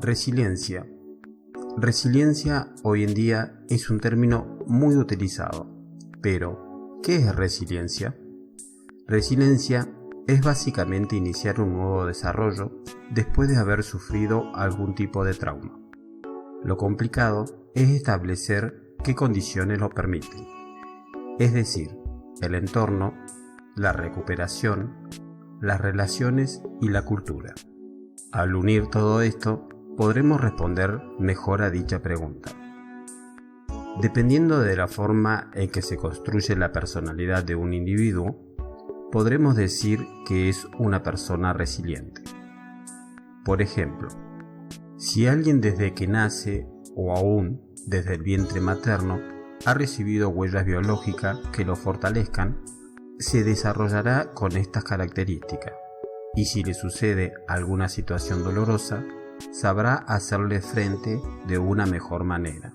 Resiliencia. Resiliencia hoy en día es un término muy utilizado, pero ¿qué es resiliencia? Resiliencia es básicamente iniciar un nuevo desarrollo después de haber sufrido algún tipo de trauma. Lo complicado es establecer qué condiciones lo permiten, es decir, el entorno, la recuperación, las relaciones y la cultura. Al unir todo esto, podremos responder mejor a dicha pregunta. Dependiendo de la forma en que se construye la personalidad de un individuo, podremos decir que es una persona resiliente. Por ejemplo, si alguien desde que nace o aún desde el vientre materno ha recibido huellas biológicas que lo fortalezcan, se desarrollará con estas características, y si le sucede alguna situación dolorosa, sabrá hacerle frente de una mejor manera.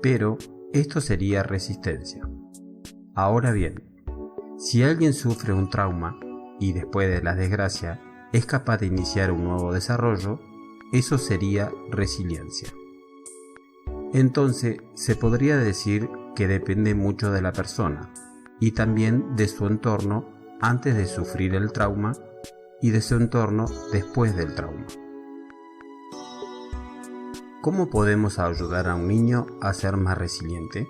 Pero esto sería resistencia. Ahora bien, si alguien sufre un trauma y después de la desgracia es capaz de iniciar un nuevo desarrollo, eso sería resiliencia. Entonces se podría decir que depende mucho de la persona y también de su entorno antes de sufrir el trauma y de su entorno después del trauma. ¿Cómo podemos ayudar a un niño a ser más resiliente?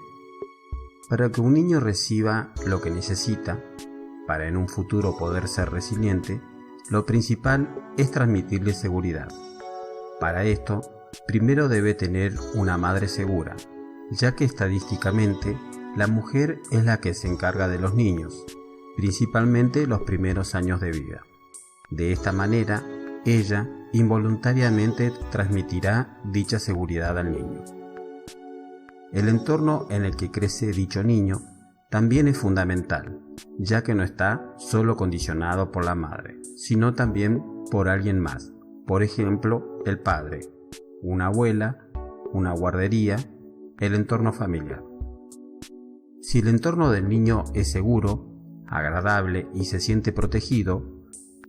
Para que un niño reciba lo que necesita, para en un futuro poder ser resiliente, lo principal es transmitirle seguridad. Para esto, primero debe tener una madre segura, ya que estadísticamente la mujer es la que se encarga de los niños, principalmente los primeros años de vida. De esta manera, ella involuntariamente transmitirá dicha seguridad al niño. El entorno en el que crece dicho niño también es fundamental, ya que no está solo condicionado por la madre, sino también por alguien más, por ejemplo, el padre, una abuela, una guardería, el entorno familiar. Si el entorno del niño es seguro, agradable y se siente protegido,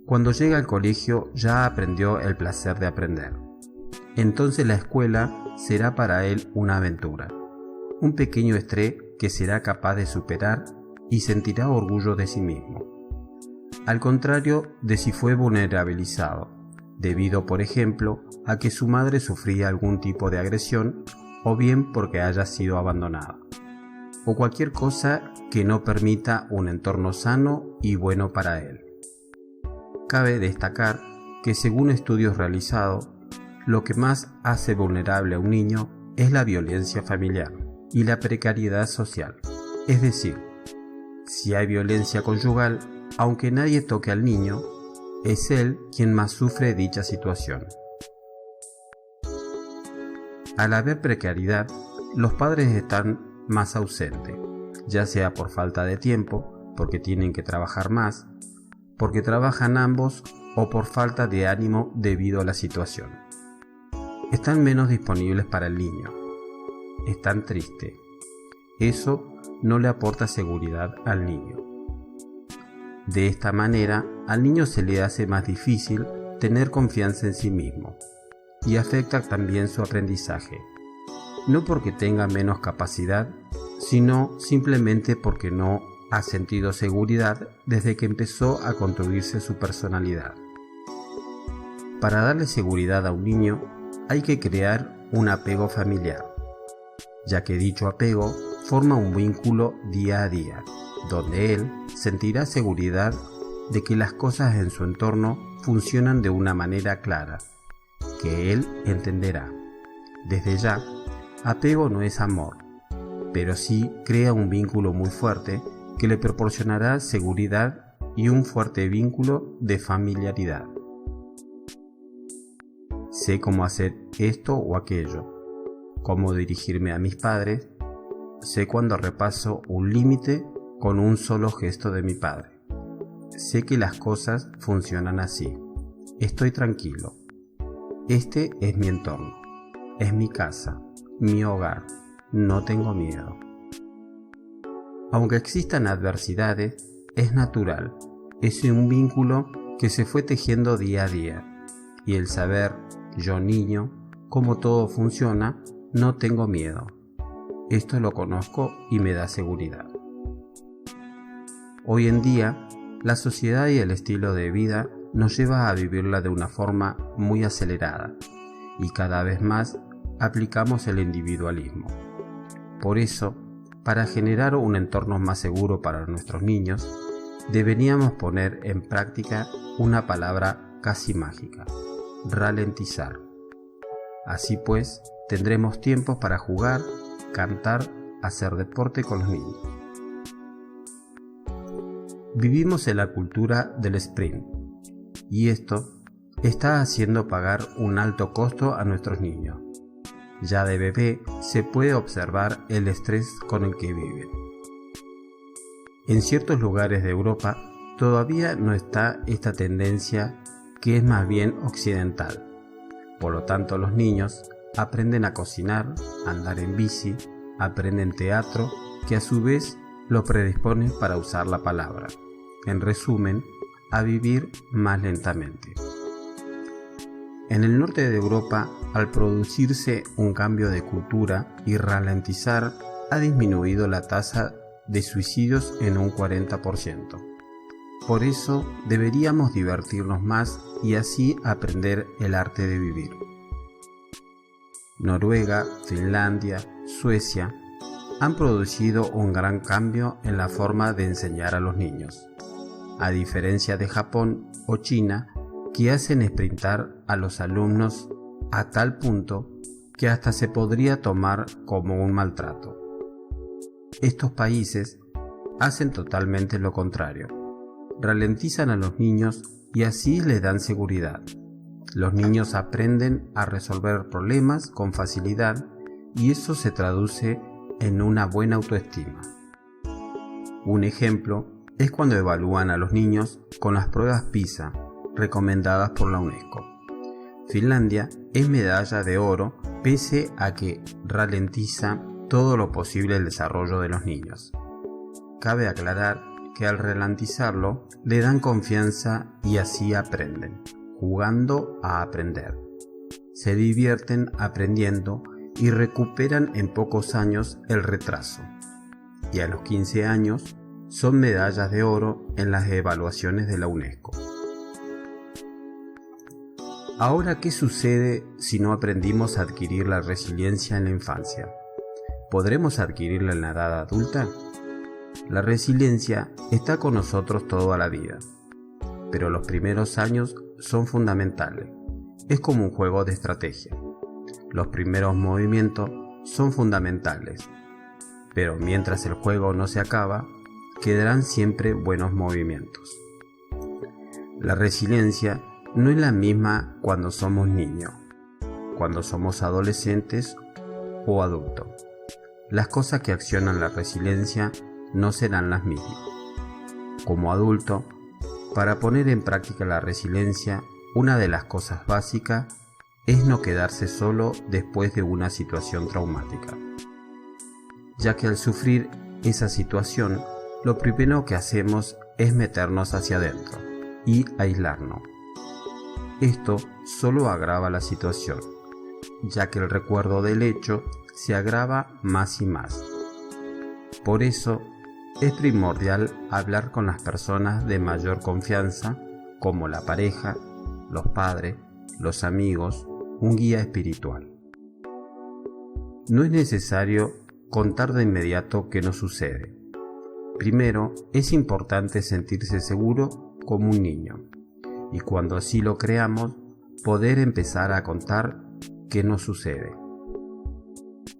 cuando llega al colegio ya aprendió el placer de aprender. Entonces la escuela será para él una aventura, un pequeño estrés que será capaz de superar y sentirá orgullo de sí mismo. Al contrario de si fue vulnerabilizado, debido por ejemplo a que su madre sufría algún tipo de agresión o bien porque haya sido abandonado, o cualquier cosa que no permita un entorno sano y bueno para él. Cabe destacar que según estudios realizados, lo que más hace vulnerable a un niño es la violencia familiar y la precariedad social. Es decir, si hay violencia conyugal, aunque nadie toque al niño, es él quien más sufre dicha situación. Al haber precariedad, los padres están más ausentes, ya sea por falta de tiempo, porque tienen que trabajar más, porque trabajan ambos o por falta de ánimo debido a la situación. Están menos disponibles para el niño. Están tristes. Eso no le aporta seguridad al niño. De esta manera, al niño se le hace más difícil tener confianza en sí mismo y afecta también su aprendizaje. No porque tenga menos capacidad, sino simplemente porque no ha sentido seguridad desde que empezó a construirse su personalidad. Para darle seguridad a un niño, hay que crear un apego familiar, ya que dicho apego forma un vínculo día a día, donde él sentirá seguridad de que las cosas en su entorno funcionan de una manera clara, que él entenderá. Desde ya, apego no es amor, pero sí crea un vínculo muy fuerte que le proporcionará seguridad y un fuerte vínculo de familiaridad. Sé cómo hacer esto o aquello, cómo dirigirme a mis padres, sé cuando repaso un límite con un solo gesto de mi padre. Sé que las cosas funcionan así. Estoy tranquilo. Este es mi entorno, es mi casa, mi hogar. No tengo miedo. Aunque existan adversidades, es natural. Es un vínculo que se fue tejiendo día a día. Y el saber Yo niño, como todo funciona, no tengo miedo. Esto lo conozco y me da seguridad. Hoy en día, la sociedad y el estilo de vida nos lleva a vivirla de una forma muy acelerada y cada vez más aplicamos el individualismo. Por eso, para generar un entorno más seguro para nuestros niños, deberíamos poner en práctica una palabra casi mágica: ralentizar. Así pues, tendremos tiempo para jugar, cantar, hacer deporte con los niños. Vivimos en la cultura del sprint, y esto está haciendo pagar un alto costo a nuestros niños. Ya de bebé se puede observar el estrés con el que viven. En ciertos lugares de Europa todavía no está esta tendencia, que es más bien occidental. Por lo tanto, los niños aprenden a cocinar, a andar en bici, aprenden teatro, que a su vez lo predispone para usar la palabra. En resumen, a vivir más lentamente. En el norte de Europa, al producirse un cambio de cultura y ralentizar, ha disminuido la tasa de suicidios en un 40%. Por eso deberíamos divertirnos más y así aprender el arte de vivir. Noruega, Finlandia, Suecia han producido un gran cambio en la forma de enseñar a los niños, a diferencia de Japón o China, que hacen sprintar a los alumnos a tal punto que hasta se podría tomar como un maltrato. Estos países hacen totalmente lo contrario. Ralentizan a los niños y así les dan seguridad. Los niños aprenden a resolver problemas con facilidad y eso se traduce en una buena autoestima. Un ejemplo es cuando evalúan a los niños con las pruebas PISA, recomendadas por la UNESCO. Finlandia es medalla de oro pese a que ralentiza todo lo posible el desarrollo de los niños. Cabe aclarar que al ralentizarlo le dan confianza y así aprenden, jugando a aprender. Se divierten aprendiendo y recuperan en pocos años el retraso. Y a los 15 años son medallas de oro en las evaluaciones de la UNESCO. Ahora, ¿qué sucede si no aprendimos a adquirir la resiliencia en la infancia? ¿Podremos adquirirla en la edad adulta? La resiliencia está con nosotros toda la vida, pero los primeros años son fundamentales. Es como un juego de estrategia. Los primeros movimientos son fundamentales, pero mientras el juego no se acaba, quedarán siempre buenos movimientos. La resiliencia no es la misma cuando somos niños, cuando somos adolescentes o adultos. Las cosas que accionan la resiliencia no serán las mismas. Como adulto, para poner en práctica la resiliencia, una de las cosas básicas es no quedarse solo después de una situación traumática, ya que al sufrir esa situación, lo primero que hacemos es meternos hacia adentro y aislarnos. Esto solo agrava la situación, ya que el recuerdo del hecho se agrava más y más. Por eso, es primordial hablar con las personas de mayor confianza, como la pareja, los padres, los amigos, un guía espiritual. No es necesario contar de inmediato qué nos sucede. Primero, es importante sentirse seguro como un niño, y cuando así lo creamos, poder empezar a contar qué nos sucede.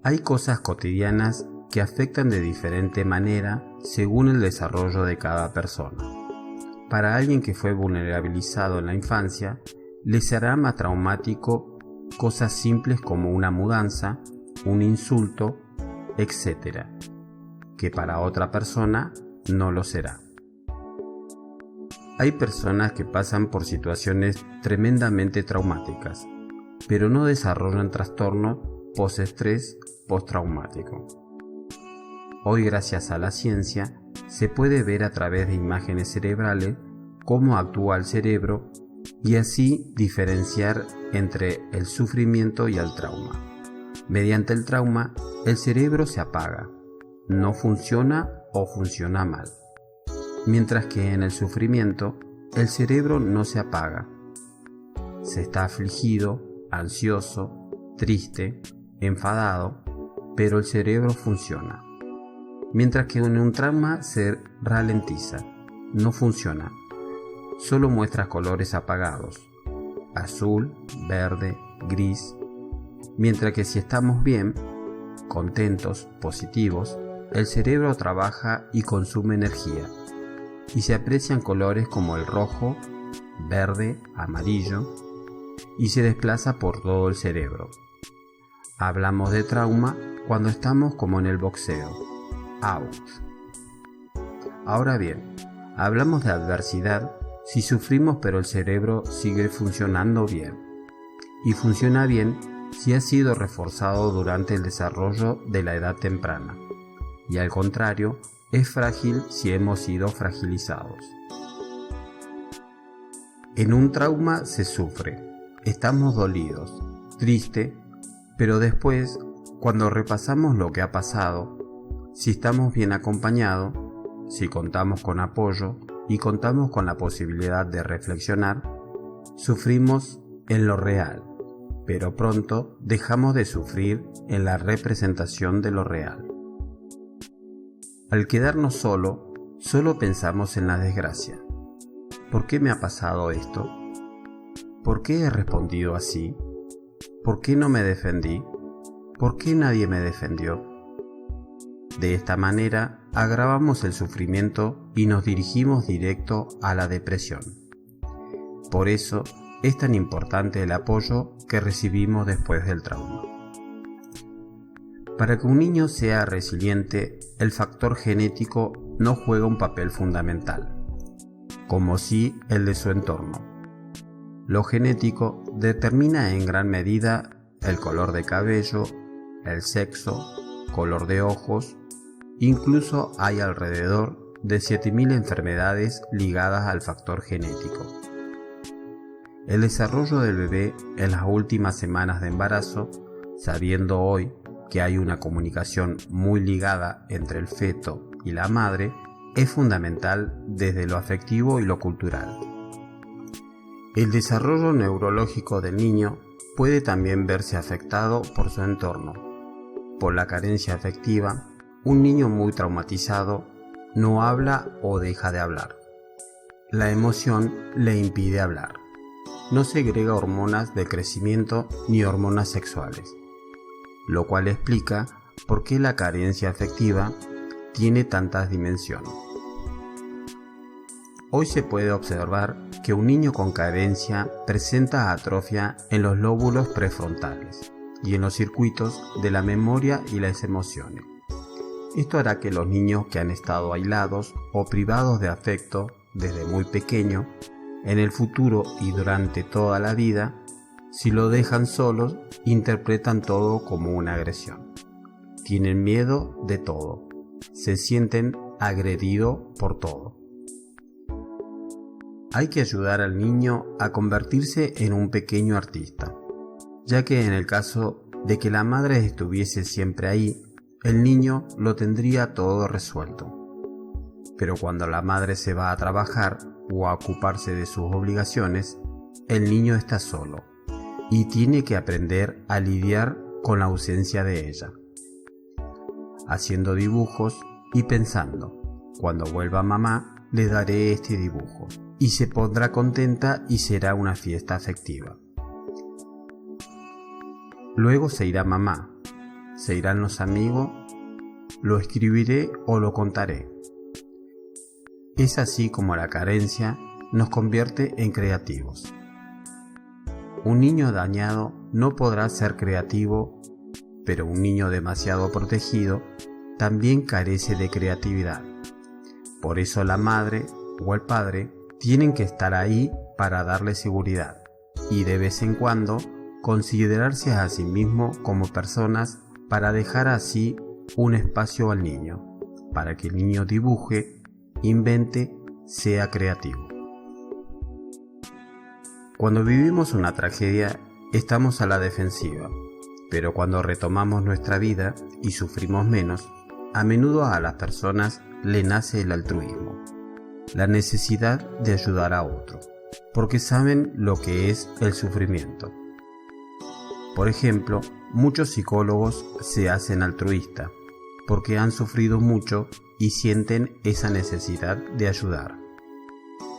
Hay cosas cotidianas que afectan de diferente manera según el desarrollo de cada persona. Para alguien que fue vulnerabilizado en la infancia, le será más traumático cosas simples como una mudanza, un insulto, etc., que para otra persona no lo será. Hay personas que pasan por situaciones tremendamente traumáticas, pero no desarrollan trastorno postestrés postraumático. Hoy, gracias a la ciencia, se puede ver a través de imágenes cerebrales cómo actúa el cerebro y así diferenciar entre el sufrimiento y el trauma. Mediante el trauma, el cerebro se apaga, no funciona o funciona mal, mientras que en el sufrimiento, el cerebro no se apaga. Se está afligido, ansioso, triste, enfadado, pero el cerebro funciona. Mientras que en un trauma se ralentiza, no funciona, solo muestra colores apagados, azul, verde, gris, mientras que si estamos bien, contentos, positivos, el cerebro trabaja y consume energía, y se aprecian colores como el rojo, verde, amarillo, y se desplaza por todo el cerebro. Hablamos de trauma cuando estamos como en el boxeo, out. Ahora bien, hablamos de adversidad si sufrimos pero el cerebro sigue funcionando bien. Y funciona bien si ha sido reforzado durante el desarrollo de la edad temprana. Y al contrario, es frágil si hemos sido fragilizados. En un trauma se sufre, estamos dolidos, tristes, pero después, cuando repasamos lo que ha pasado, si estamos bien acompañados, si contamos con apoyo y contamos con la posibilidad de reflexionar, sufrimos en lo real, pero pronto dejamos de sufrir en la representación de lo real. Al quedarnos solo pensamos en la desgracia. ¿Por qué me ha pasado esto? ¿Por qué he respondido así? ¿Por qué no me defendí? ¿Por qué nadie me defendió? De esta manera, agravamos el sufrimiento y nos dirigimos directo a la depresión. Por eso, es tan importante el apoyo que recibimos después del trauma. Para que un niño sea resiliente, el factor genético no juega un papel fundamental, como sí el de su entorno. Lo genético determina en gran medida el color de cabello, el sexo, color de ojos. Incluso hay alrededor de 7.000 enfermedades ligadas al factor genético. El desarrollo del bebé en las últimas semanas de embarazo, sabiendo hoy que hay una comunicación muy ligada entre el feto y la madre, es fundamental desde lo afectivo y lo cultural. El desarrollo neurológico del niño puede también verse afectado por su entorno. Por la carencia afectiva, un niño muy traumatizado no habla o deja de hablar. La emoción le impide hablar. No segrega hormonas de crecimiento ni hormonas sexuales, lo cual explica por qué la carencia afectiva tiene tantas dimensiones. Hoy se puede observar que un niño con carencia presenta atrofia en los lóbulos prefrontales y en los circuitos de la memoria y las emociones. Esto hará que los niños que han estado aislados o privados de afecto desde muy pequeño, en el futuro y durante toda la vida, si lo dejan solos, interpretan todo como una agresión. Tienen miedo de todo, se sienten agredidos por todo. Hay que ayudar al niño a convertirse en un pequeño artista, ya que en el caso de que la madre estuviese siempre ahí, el niño lo tendría todo resuelto. Pero cuando la madre se va a trabajar o a ocuparse de sus obligaciones, el niño está solo y tiene que aprender a lidiar con la ausencia de ella. Haciendo dibujos y pensando, cuando vuelva mamá le daré este dibujo y se pondrá contenta y será una fiesta afectiva. Luego se irá mamá. Se irán los amigos, lo escribiré o lo contaré. Es así como la carencia nos convierte en creativos. Un niño dañado no podrá ser creativo, pero un niño demasiado protegido también carece de creatividad. Por eso la madre o el padre tienen que estar ahí para darle seguridad y de vez en cuando considerarse a sí mismo como personas para dejar así un espacio al niño, para que el niño dibuje, invente, sea creativo. Cuando vivimos una tragedia, estamos a la defensiva, pero cuando retomamos nuestra vida y sufrimos menos, a menudo a las personas le nace el altruismo, la necesidad de ayudar a otro, porque saben lo que es el sufrimiento. Por ejemplo, muchos psicólogos se hacen altruistas porque han sufrido mucho y sienten esa necesidad de ayudar.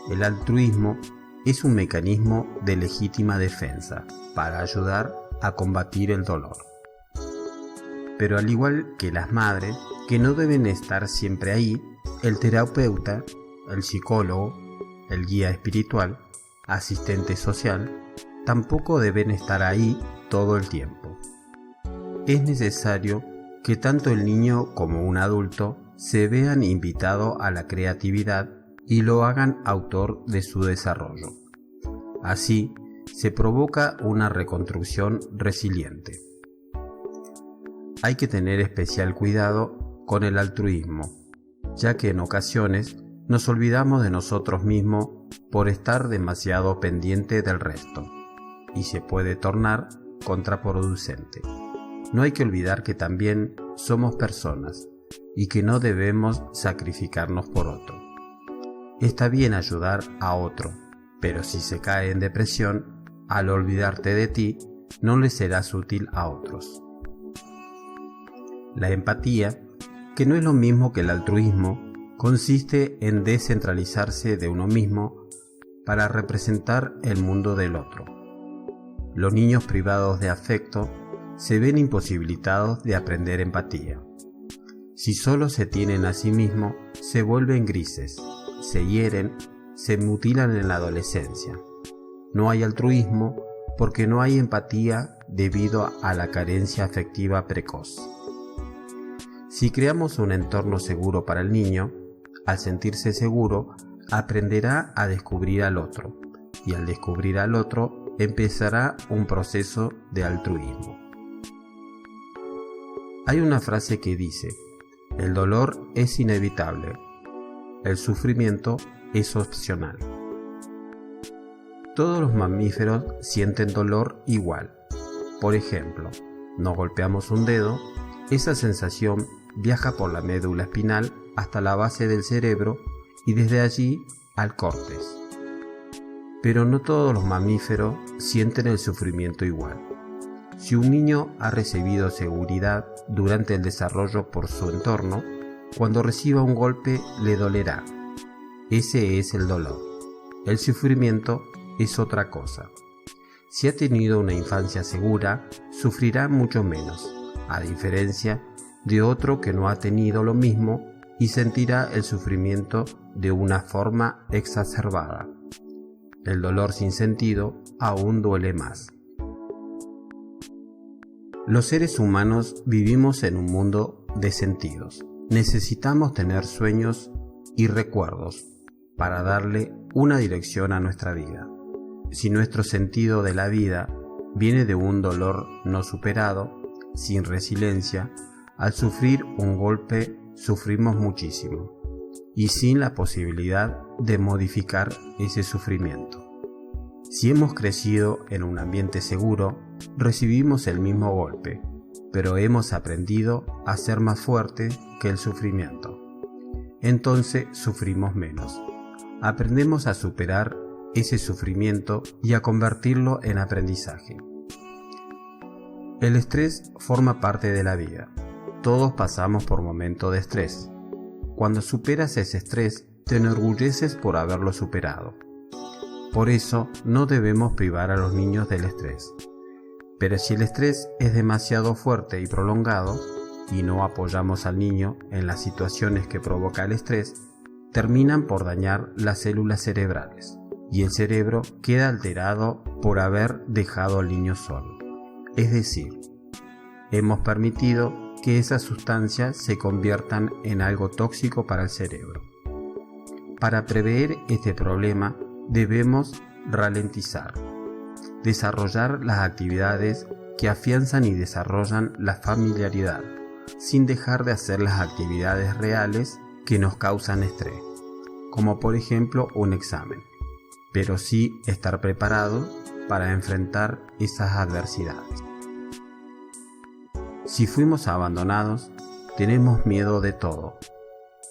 El altruismo es un mecanismo de legítima defensa para ayudar a combatir el dolor. Pero al igual que las madres, que no deben estar siempre ahí, el terapeuta, el psicólogo, el guía espiritual, asistente social, tampoco deben estar ahí todo el tiempo. Es necesario que tanto el niño como un adulto se vean invitados a la creatividad y lo hagan autor de su desarrollo. Así se provoca una reconstrucción resiliente. Hay que tener especial cuidado con el altruismo, ya que en ocasiones nos olvidamos de nosotros mismos por estar demasiado pendiente del resto, y se puede tornar contraproducente. No hay que olvidar que también somos personas y que no debemos sacrificarnos por otro. Está bien ayudar a otro, pero si se cae en depresión, al olvidarte de ti, no le serás útil a otros. La empatía, que no es lo mismo que el altruismo, consiste en descentralizarse de uno mismo para representar el mundo del otro. Los niños privados de afecto se ven imposibilitados de aprender empatía. Si solo se tienen a sí mismos, se vuelven grises, se hieren, se mutilan en la adolescencia. No hay altruismo porque no hay empatía debido a la carencia afectiva precoz. Si creamos un entorno seguro para el niño, al sentirse seguro, aprenderá a descubrir al otro, y al descubrir al otro, empezará un proceso de altruismo. Hay una frase que dice: el dolor es inevitable, el sufrimiento es opcional. Todos los mamíferos sienten dolor igual. Por ejemplo, nos golpeamos un dedo, esa sensación viaja por la médula espinal hasta la base del cerebro y desde allí al córtex. Pero no todos los mamíferos sienten el sufrimiento igual. Si un niño ha recibido seguridad durante el desarrollo por su entorno, cuando reciba un golpe le dolerá. Ese es el dolor. El sufrimiento es otra cosa. Si ha tenido una infancia segura, sufrirá mucho menos, a diferencia de otro que no ha tenido lo mismo y sentirá el sufrimiento de una forma exacerbada. El dolor sin sentido aún duele más. Los seres humanos vivimos en un mundo de sentidos. Necesitamos tener sueños y recuerdos para darle una dirección a nuestra vida. Si nuestro sentido de la vida viene de un dolor no superado, sin resiliencia, al sufrir un golpe sufrimos muchísimo y sin la posibilidad de modificar ese sufrimiento. Si hemos crecido en un ambiente seguro, recibimos el mismo golpe, pero hemos aprendido a ser más fuertes que el sufrimiento. Entonces sufrimos menos. Aprendemos a superar ese sufrimiento y a convertirlo en aprendizaje. El estrés forma parte de la vida. Todos pasamos por momentos de estrés. Cuando superas ese estrés, te enorgulleces por haberlo superado. Por eso, no debemos privar a los niños del estrés. Pero si el estrés es demasiado fuerte y prolongado, y no apoyamos al niño en las situaciones que provoca el estrés, terminan por dañar las células cerebrales, y el cerebro queda alterado por haber dejado al niño solo. Es decir, hemos permitido que esas sustancias se conviertan en algo tóxico para el cerebro. Para prever este problema, debemos ralentizar, desarrollar las actividades que afianzan y desarrollan la familiaridad, sin dejar de hacer las actividades reales que nos causan estrés, como por ejemplo un examen. pero sí estar preparado para enfrentar esas adversidades. Si fuimos abandonados, tenemos miedo de todo,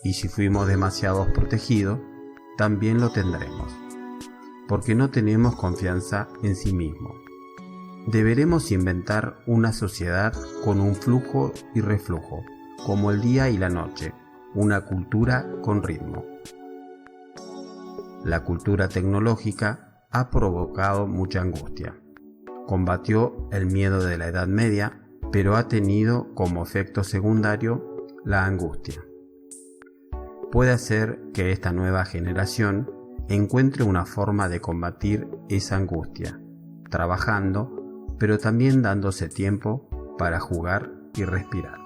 y si fuimos demasiado protegidos, también lo tendremos, porque no tenemos confianza en sí mismos. Deberemos inventar una sociedad con un flujo y reflujo, como el día y la noche, una cultura con ritmo. La cultura tecnológica ha provocado mucha angustia. Combatió el miedo de la Edad Media, pero ha tenido como efecto secundario la angustia. Puede ser que esta nueva generación encuentre una forma de combatir esa angustia, trabajando, pero también dándose tiempo para jugar y respirar.